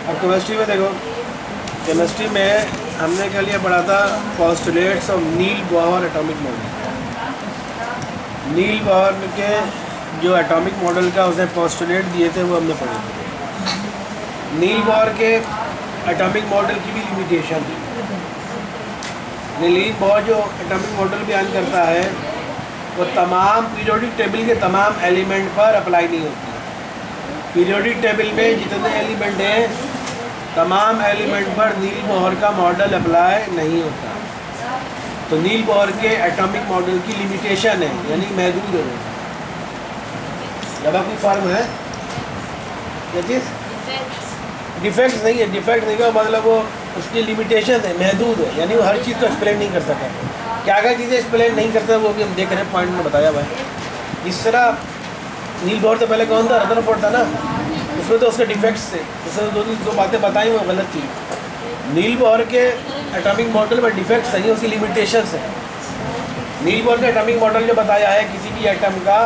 अब केमिस्ट्री में देखो, केमिस्ट्री में हमने क्या लिया पढ़ा था, postulates of Niels Bohr atomic model. Niels Bohr के जो एटॉमिक मॉडल का उसने पोस्टुलेट दिए थे वो हमने पढ़े थे। नील बोहर के एटॉमिक मॉडल की भी लिमिटेशन थी। नील बोहर जो एटॉमिक मॉडल बयान करता है वो तमाम पीरियोडिक टेबल के तमाम एलिमेंट पर अप्लाई नहीं होती। पीरियोडिक टेबल में जितने एलिमेंट हैं तमाम एलिमेंट पर नील बोहर का मॉडल अप्लाई नहीं होता। तो नील बोहर के एटॉमिक मॉडल की लिमिटेशन है, यानी महदूद है। कोई फॉर्म है क्या चीज़? डिफेक्ट नहीं है, डिफेक्ट नहीं का मतलब वो उसकी लिमिटेशन है, महदूद है, यानी वो हर चीज़ को एक्सप्लेन नहीं कर सका। क्या क्या चीज़ें एक्सप्लेन नहीं करता वो भी हम देख रहे हैं, पॉइंट में बताया भाई। इस तरह नील बोहर से पहले कौन था? रदरफोर्ड था ना, उसमें तो उसके डिफेक्ट्स थे, उसने दो बातें बताई वो गलत थी। नील बोहर के एटॉमिक मॉडल में डिफेक्ट्स नहीं, उसकी लिमिटेशंस है। नील बोहर का एटॉमिक मॉडल जो बताया है किसी भी एटम का,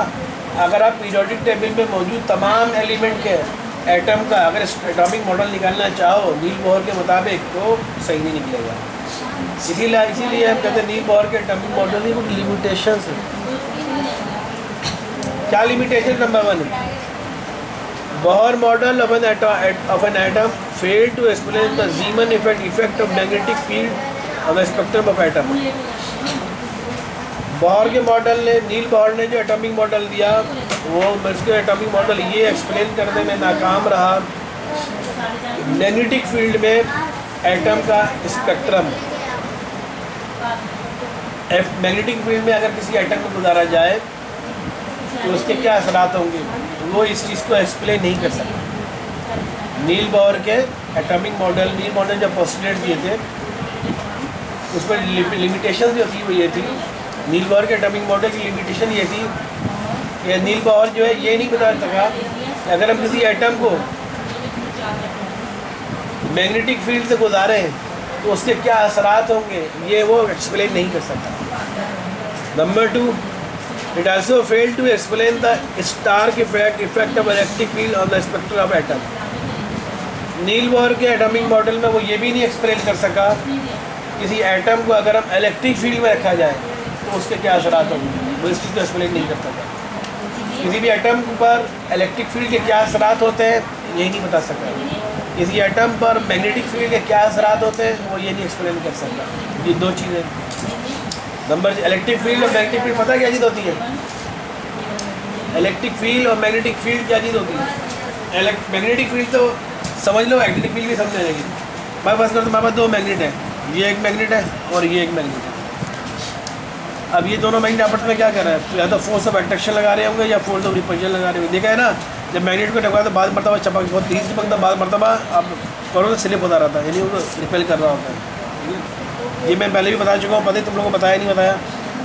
अगर आप पीरियोडिक टेबल में मौजूद तमाम एलिमेंट के एटम का अगर एटॉमिक मॉडल निकालना चाहो नील बोहर के मुताबिक तो सही नहीं निकलेगा। इसीलिए हम कहते हैं नील बोहर के एटॉमिक मॉडल की कुछ लिमिटेशंस है। क्या limitation? Number 1, Bohr model of an atom fail to explain the Zeeman effect of magnetic field of the spectrum of atom. Bohr के मॉडल ने, नील बोहर ने जो एटॉमिक मॉडल दिया वो उसके एटॉमिक मॉडल ये एक्सप्लेन करने में नाकाम रहा मैग्नेटिक फील्ड में एटम का स्पेक्ट्रम। मैग्नेटिक फील्ड में अगर किसी एटम को गुजारा जाए तो उसके क्या असरात होंगे, वो इस चीज़ को एक्सप्लेन नहीं कर सकता। नील बोहर के एटॉमिक मॉडल, नील मॉडल जब पोस्टुलेट दिए थे उस पर लिमिटेशन जो थी वो ये थी, नील बोहर के एटॉमिक मॉडल की लिमिटेशन ये थी कि नील बोहर जो है ये नहीं बता सका कि अगर हम किसी एटम को मैग्नेटिक फील्ड से गुजारें तो उसके क्या असरात होंगे, ये वो एक्सप्लेन नहीं कर सकता। Number 2, it also fail to explain the Stark effect of electric field on the spectrum of atom. Niels Bohr के एटॉमिक मॉडल में वो ये भी नहीं एक्सप्लेन कर सका किसी एटम को अगर हम इलेक्ट्रिक फील्ड में रखा जाए तो उसके क्या असरात होंगे, वो इस चीज़ को एक्सप्लेन नहीं कर सकता। किसी भी एटम पर इलेक्ट्रिक फील्ड के क्या असरात होते हैं यही नहीं बता सकता। किसी एटम पर मैग्नेटिक फील्ड के क्या असरात होते हैं वो ये नहीं एक्सप्लेन कर सकता। ये दो चीज़ें। नंबर, इलेक्ट्रिक फील्ड और मैग्नेटिक फील्ड पता क्या चीज़ होती है? इलेक्ट्रिक फील्ड और मैग्नेटिक फील्ड क्या चीज़ होती है? मैग्नेटिक फील्ड तो समझ लो, मैग्नेटिक फील्ड भी समझ आएगी। मैं बस करता हूँ, हमारे पास दो मैग्नेट है, ये एक मैग्नेट है और ये एक मैग्नेट है। अब ये दोनों मैग्नेट आपस में क्या कर रहे हैं? या तो फोर्स ऑफ अट्रैक्शन लगा रहे होंगे या फोर्स ऑफ रिपल्शन लगा रहे होंगे। देखा है ना, जब मैग्नेट को टकराया तो बाद मरतबा चपक, बहुत तेज चपकता, बाद मरतबा आप करो तो स्लिप होता रहता है, यानी वो रिपेल कर रहा होता है। ये मैं पहले भी बता चुका हूँ, पता ही तुम लोगों को बताया नहीं बताया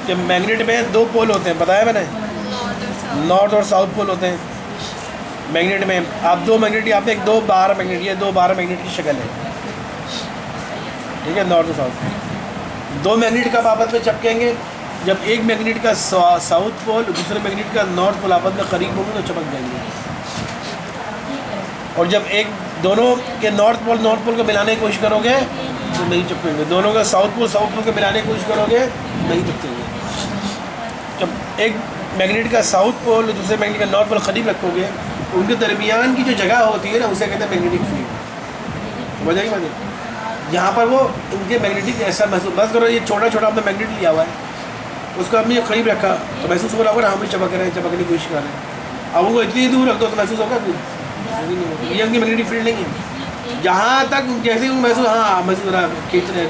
कि मैग्नेट में दो पोल होते हैं, बताया मैंने, नॉर्थ और साउथ पोल होते हैं मैग्नेट में। आप दो मैग्नेट, आपने एक दो बार मैग्नेट, ये दो बार मैग्नेट की शक्ल है, ठीक है, नॉर्थ और साउथ। दो मैग्नेट कब आपस में चपकेंगे? जब एक मैग्नेट का साउथ पोल दूसरे मैग्नेट का नॉर्थ पोल आपस में करीब होंगे तो चपक जाएंगे। और जब एक दोनों के नॉर्थ पोल को मिलाने की कोशिश करोगे तो नहीं चिपकेंगे। दोनों का साउथ पोल को मिलाने की कोशिश करोगे नहीं चिपकेंगे। जब एक मैग्नेट का साउथ पोल दूसरे मैग्नेट का नॉर्थ पोल करीब रखोगे उनके दरमियान की जो जगह होती है ना उसे कहते हैं मैग्नेटिक फील्ड। समझ आएगी बात? यहाँ पर वो उनके मैग्नेटिक ऐसा महसूस, बस करो ये छोटा छोटा आपने मैग्नेट लिया हुआ है, उसको आपने करीब रखा तो महसूस हो रहा होगा ना, हम भी चमक रहे हैं, चमकने की कोशिश कर रहे हैं। अब उनको इतनी दूर रख दो तो महसूस होगा कुछ? ये उनकी मैग्नेटिक फील्ड नहीं है। जहाँ तक जैसे ही महसूस, हाँ महसूस हो रहा है, खींच रहे हैं,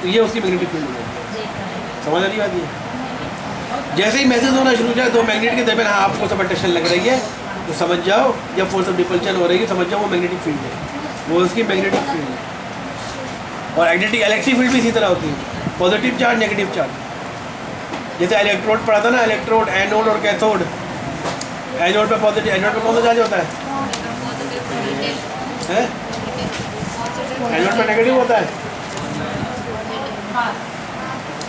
तो ये उसकी मैग्नेटिक फील्ड है। समझ आ रही बात? ये जैसे ही महसूस होना शुरू हो जाए तो मैग्नेट के दरमियान हाँ आप फोर्स ऑफ अट्रैक्शन लग रही है तो समझ जाओ, जब फोर्स ऑफ रिपल्शन हो रही है समझ जाओ वो मैग्नेटिक फील्ड है, वो उसकी मैग्नेटिक फील्ड है। और इलेक्ट्रिक फील्ड भी इसी तरह होती है, पॉजिटिव चार्ज नेगेटिव चार्ज। जैसे इलेक्ट्रोड पढ़ा था ना, इलेक्ट्रोड, एनोड और कैथोड। एनोड पे पॉजिटिव, एनोड पे कौन सा चार्ज होता है? एनोड पे नेगेटिव होता है।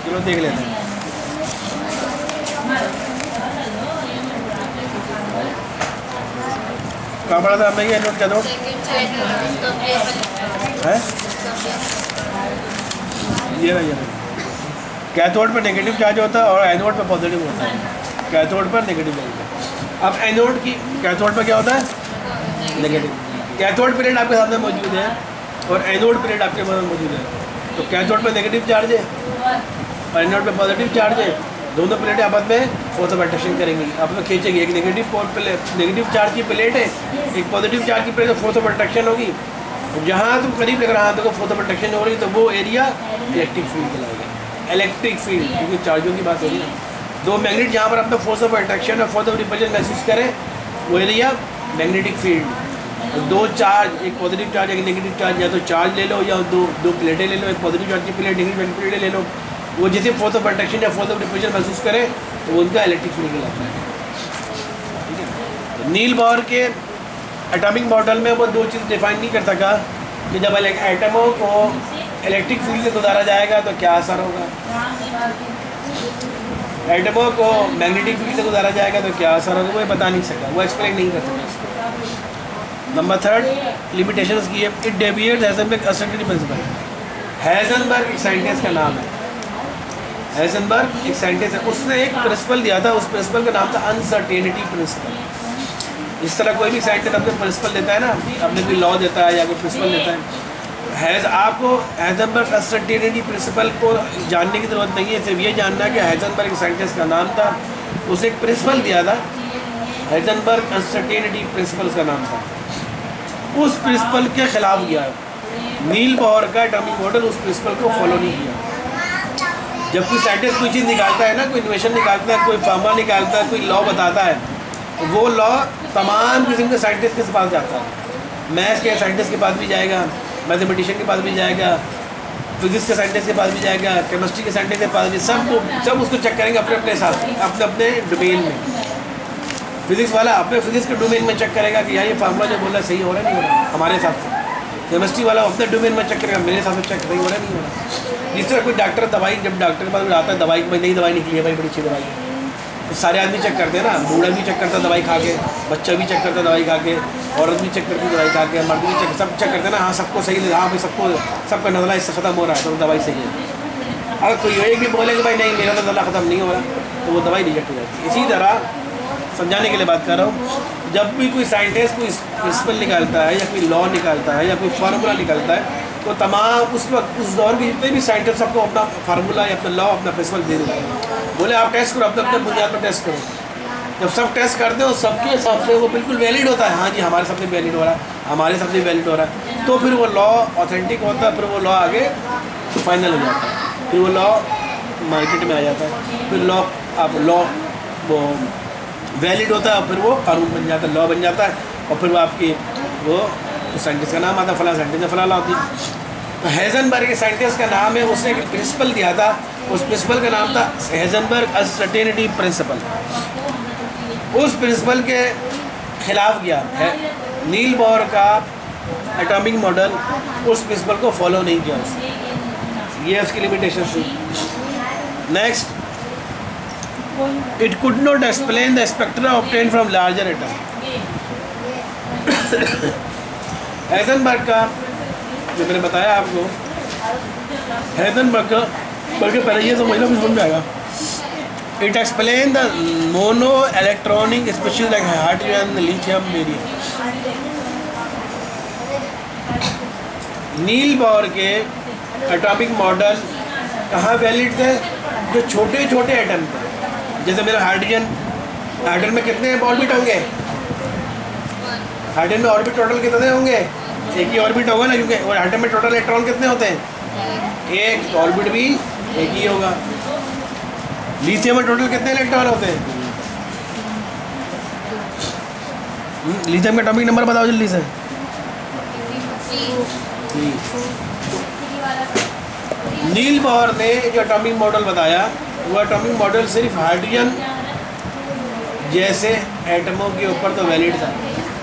चलो देख लेते हैं। कहाँ पढ़ा था आपने ये एनोड कैथोड है? ये रहा कैथोड पर नेगेटिव चार्ज होता है और एनोड पर पॉजिटिव होता है। कैथोड पर नेगेटिव चार्ज होता है। अब एनोड की कैथोड पर क्या होता है? नेगेटिव। कैथोड प्लेट आपके सामने मौजूद है और एनोड प्लेट आपके पास मौजूद है। तो कैथोड पर नेगेटिव चार्ज है और एनोड पर पॉजिटिव चार्ज है। दोनों प्लेटें आपस में फोटो अट्रैक्शन करेंगी, आपस में खींचेंगी। एक नेगेटिव चार्ज की प्लेट है, एक पॉजिटिव चार्ज की प्लेट है, फोटो अट्रैक्शन होगी। जहाँ तुम करीब लग रहा है तो फोटो अट्रैक्शन हो रही तो वो एरिया इलेक्ट्रिक फील्ड कहलाएगा। इलेक्ट्रिक फील्ड, क्योंकि चार्जों की बात हो रही है। दो मैग्नेट जहाँ पर अपना फोर्स ऑफ अट्रैक्शन और फोर्स ऑफ रिपल्शन महसूस करें वो एरिया मैग्नेटिक फील्ड। दो चार्ज, एक पॉजिटिव चार्ज एक नेगेटिव चार्ज, या तो चार्ज ले लो या दो प्लेटें ले लो, एक पॉजिटिव चार्ज की प्लेट नेगेटिव चार्ज की प्लेटें ले लो, वो जैसे फोर्स ऑफ अट्रैक्शन या फोर्स ऑफ रिपल्शन महसूस करें तो वो उनका इलेक्ट्रिक फील्ड कहलाता है। ठीक है। तो नील बोहर के एटॉमिक मॉडल में वो दो चीज़ डिफाइन नहीं कर सका कि जब एटमों को इलेक्ट्रिक फील्ड से गुजारा जाएगा तो क्या असर होगा, एटमों को मैग्नेटिक फील्ड से गुजारा जाएगा तो क्या असर होगा, वो बता नहीं सका, वो एक्सप्लेन नहीं कर सका। नंबर थर्ड, लिमिटेशंस की है। It deviates Heisenberg uncertainty principle. Heisenberg एक साइंटिस्ट का नाम है। हाइजेनबर्ग एक साइंटिस्ट है, उसने एक प्रिंसिपल दिया था, उस प्रिंसिपल का नाम था अनसर्टेनिटी प्रिंसिपल। इस तरह कोई भी साइंटिस्ट अपने प्रिंसिपल देता है ना, अपने कोई लॉ देता है या कोई प्रिंसिपल देता है, आपको हाइजेनबर्ग अनसर्टेनिटी प्रिंसिपल को जानने की ज़रूरत नहीं है। सिर्फ ये जानना है कि हाइजेनबर्ग साइंटिस्ट का नाम था, उसे एक प्रिंसिपल दिया था, हाइजेनबर्ग अनसर्टेनिटी प्रिंसिपल का नाम था। उस प्रिंसिपल के खिलाफ गया नील बोहर का एटॉमिक मॉडल, उस प्रिंसिपल को फॉलो नहीं किया। जब कोई साइंटिस्ट कोई चीज़ निकालता है ना, कोई इन्वेशन निकालता है, कोई फार्मूला निकालता है, कोई लॉ बताता है, वो लॉ तमाम किस्म के साइंटिस्ट के पास जाता है। मैथ्स के साइंटिस्ट के पास भी जाएगा, मैथमेटिशियन के पास भी जाएगा, फिजिक्स के साइंटिस्ट के पास भी जाएगा, केमिस्ट्री के साइंटिस्ट के पास भी, सब उसको चेक करेंगे अपने अपने हिसाब से, अपने अपने डोमेन में। फिजिक्स वाला अपने फिजिक्स के डोमेन में चेक करेगा कि यार ये फार्मूला जो बोल रहा है सही हो रहा है नहीं हो रहा हमारे हिसाब से। केमिस्ट्री वाला अपने डोमेन में चेक करेगा, मेरे हिसाब से चेक सही हो रहा है नहीं हो रहा। जिस तरह कोई डॉक्टर दवाई, जब डॉक्टर के पास आता है दवाई की नई दवाई निकली है भाई बड़ी अच्छी दवाई है, तो सारे आदमी चेक करते हैं ना, बूढ़ा भी चेक करता है दवाई खा के, बच्चा भी चेक करता है दवाई खा के, औरत भी चेक करती है दवाई खा के, मर्द भी चेक, सब चेक करते हैं ना, हाँ सबको सही, हाँ भाई सबका नज़ला इससे ख़त्म हो रहा है तो दवाई सही है। अगर कोई एक भी बोले कि भाई नहीं मेरा नज़ला ख़त्म नहीं हो रहा तो वो दवाई रिजेक्ट हो जाती है। इसी तरह समझाने के लिए बात कर रहा हूँ, जब भी कोई साइंटिस्ट कोई प्रिंसिपल निकालता है या कोई लॉ निकालता है या कोई फार्मूला निकालता है तो तमाम उस वक्त उस दौर के जितने भी साइंटिस्ट सबको अपना फार्मूला या अपना लॉ अपना प्रिंसिपल दे देते हैं, बोले आप टेस्ट करो, अपने अपने बुनियाद पर टेस्ट करो। जब सब टेस्ट करते हो सबके हिसाब से वो बिल्कुल वैलिड होता है, हाँ जी हमारे सबसे वैलिड हो रहा है, हमारे सबसे वैलिड हो रहा है, तो फिर वो लॉ ऑथेंटिक होता है, फिर वो लॉ आगे फाइनल हो जाता है, फिर वो लॉ मार्केट में आ जाता है, फिर लॉ आप लॉ वो वैलिड होता है, फिर वो कानून बन जाता है, लॉ बन जाता है, और फिर वो आपकी वो साइंटिस्ट का नाम आता है, फला साइंटिस्ट ने फला लॉ दी। तो हाइजेनबर्ग के साइंटिस्ट का नाम है, उसने एक प्रिंसिपल दिया था, उस प्रिंसिपल का नाम था हाइजेनबर्ग अनसर्टेनिटी प्रिंसिपल। उस प्रिंसिपल के खिलाफ गया है नील बोहर का एटॉमिक मॉडल, उस प्रिंसिपल को फॉलो नहीं किया उसने, ये उसकी लिमिटेशन थी। Next, it could not explain the spectra obtain from larger atom. Heisenberg का जो मैंने बताया आपको, हाइजेनबर्ग का बल्कि पहले ये समझ लो समझ में आएगा। It explain the mono electronic special like hydrogen lithium barium. Niels Bohr के एटॉमिक मॉडल कहाँ वैलिड थे? जो छोटे छोटे एटम थे, जैसे मेरा हाइड्रोजन में कितने ऑर्बिट होंगे? हाइड्रोजन में ऑर्बिट टोटल कितने होंगे? एक ही ऑर्बिट होगा ना, क्योंकि और हाइड्रोजन में टोटल इलेक्ट्रॉन कितने होते हैं? एक, ऑर्बिट भी एक ही होगा। लिथियम में टोटल कितने इलेक्ट्रॉन होते हैं? लिथियम का एटॉमिक नंबर बताओ जल्दी से। नील बोहर ने जो एटॉमिक मॉडल बताया वो एटॉमिक मॉडल सिर्फ हाइड्रोजन जैसे एटमों के ऊपर तो वैलिड था,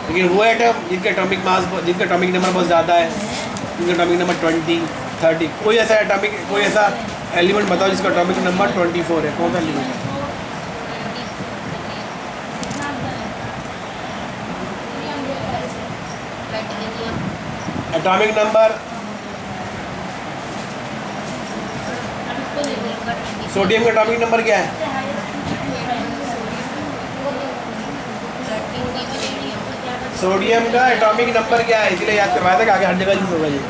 लेकिन वो एटम जिनका एटॉमिक मास, जिनका एटॉमिक नंबर बहुत ज़्यादा है, जिनका एटॉमिक नंबर 20, 30, कोई ऐसा एलिमेंट बताओ जिसका एटॉमिक नंबर 24 है, कौन सा एलिमेंट है? एटॉमिक नंबर सोडियम का एटॉमिक नंबर क्या है? सोडियम का एटॉमिक नंबर क्या है? इसलिए याद करवाया था कि आगे हर जगह यूज होगा ये।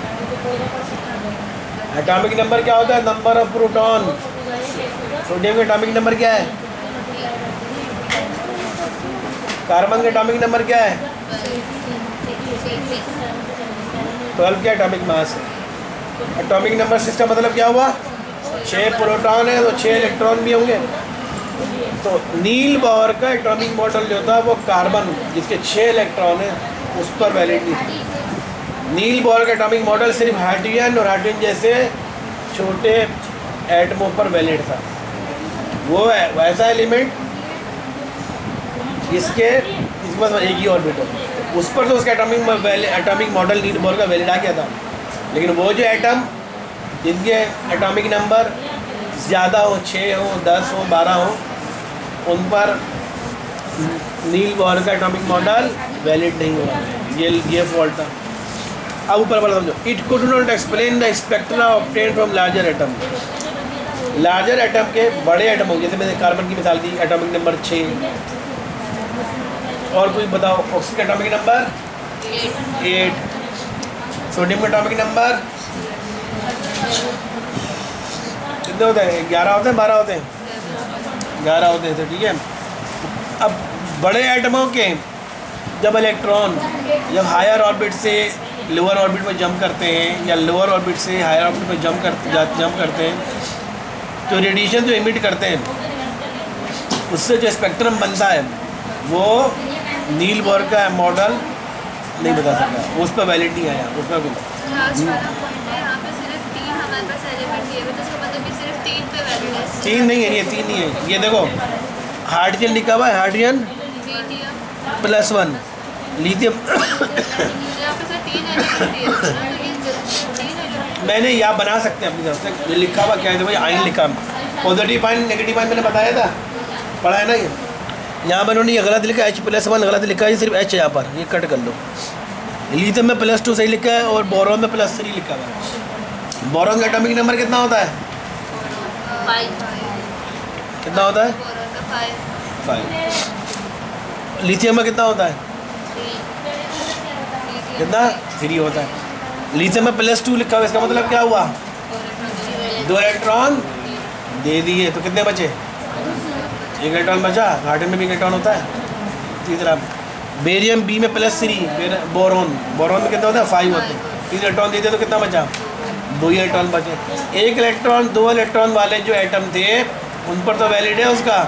एटॉमिक नंबर क्या होता है? Number of proton. सोडियम का एटॉमिक नंबर क्या है? कार्बन का एटॉमिक नंबर क्या है? 12 क्या एटॉमिक मास है। एटॉमिक नंबर सिस्टम मतलब क्या हुआ? 6 प्रोटॉन है तो 6 इलेक्ट्रॉन भी होंगे। तो नील बोहर का एटॉमिक मॉडल जो था वो कार्बन जिसके 6 इलेक्ट्रॉन है उस पर वैलिड नहीं था। नील बोहर का एटॉमिक मॉडल सिर्फ हाइड्रोजन और हाइड्रोजन जैसे छोटे एटमों पर वैलिड था। वो है वैसा एलिमेंट इसके पास एक ही ऑर्बिट हो, उस पर तो उसका एटॉमिक मॉडल नील बोहर का वैलिड आ गया था। लेकिन वो जो एटम जिनके एटॉमिक नंबर ज़्यादा हो, 6 हो, 10 हो, 12 हो, उन पर नील बोहर का एटॉमिक मॉडल वैलिड नहीं हुआ। ये फॉल्ट था। अब ऊपर वाला समझो। It could not explain the spectra obtained from larger atom. Larger atom के बड़े एटम हो, जैसे मैंने कार्बन की मिसाल दी, एटॉमिक नंबर 6। और कोई बताओ? ऑक्सीजन का एटॉमिक नंबर 8। सोडियम का एटॉमिक नंबर कितने होते हैं? 11 होते हैं, 12 होते हैं? 11 होते हैं। तो ठीक है। अब बड़े एटमों के जब इलेक्ट्रॉन जब हायर ऑर्बिट से लोअर ऑर्बिट में जंप करते हैं या लोअर ऑर्बिट से हायर ऑर्बिट में जंप करते हैं तो रेडिएशन जो इमिट करते हैं उससे जो स्पेक्ट्रम बनता है वो नील बोहर का मॉडल नहीं बता सकता। उस पर वैलिड नहीं आया। उस पर तीन नहीं है, ये 3 नहीं है। ये देखो हाइड्रोजन लिखा हुआ है, हाइड्रोजन +1 लिथियम मैंने या बना सकते हैं अपनी तरफ से। ये लिखा हुआ क्या है? भाई आयन लिखा, पॉजिटिव आयन नेगेटिव आयन मैंने बताया था, पढ़ा है ना। ये यहाँ पर उन्होंने ये गलत लिखा है, H+1 गलत लिखा है, सिर्फ H यहाँ पर, ये कट कर लो। लिथियम में +2 सही लिखा है और बोरॉन में +3 लिखा हुआ है। बोरॉन का एटॉमिक नंबर कितना होता है? 5। कितना होता है? 5। लिथियम में कितना होता है? कितना? 3 होता है। लिथियम में +2 लिखा हुआ है, इसका मतलब क्या हुआ? 2 इलेक्ट्रॉन दे दिए, तो कितने बचे? 1 इलेक्ट्रॉन बचा। हाइड्रोजन में भी 1 इलेक्ट्रॉन होता है। तीसरा बेरियम B में +3, फिर बोरॉन में कितना होता है? 5 होते हैं। 3 इलेक्ट्रॉन देते तो कितना बचा? 2 इलेक्ट्रॉन बचे। 1 इलेक्ट्रॉन 2 इलेक्ट्रॉन वाले जो एटम थे उन पर तो वैलिड है उसका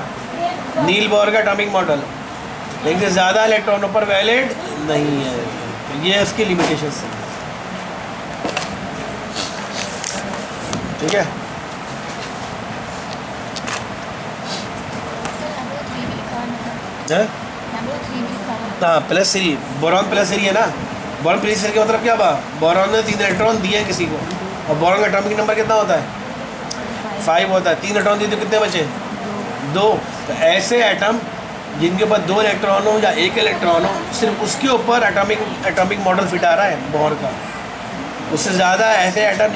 नील बोहर का एटॉमिक मॉडल, लेकिन ज़्यादा इलेक्ट्रॉनों पर वैलिड नहीं है। तो ये इसकी लिमिटेशन है। ठीक है। हाँ +3 बोरॉन +3 है ना। बोरॉन +3 का मतलब क्या हुआ? बोरॉन ने 3 इलेक्ट्रॉन दिए किसी को, और बोरॉन का एटॉमिक नंबर कितना होता है? 5 होता है। 3 इलेक्ट्रॉन दिए तो कितने बचे? 2। तो ऐसे एटम जिनके पास 2 इलेक्ट्रॉन हो या 1 इलेक्ट्रॉन हो, सिर्फ उसके ऊपर एटॉमिक मॉडल फिट आ रहा है बोहर का। उससे ज़्यादा ऐसे एटम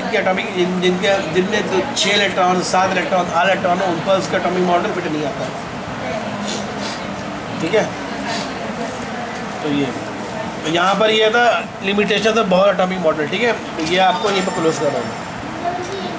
जिनमें 6 इलेक्ट्रॉन, 7 इलेक्ट्रॉन, 8 इलेक्ट्रॉन हो, उन पर उसका एटॉमिक मॉडल फिट नहीं आता। ठीक है। तो ये तो यहाँ पर ये था लिमिटेशन था बोहर एटॉमिक मॉडल। ठीक है। तो ये आपको यहीं पर क्लोज कर रहा हूँ।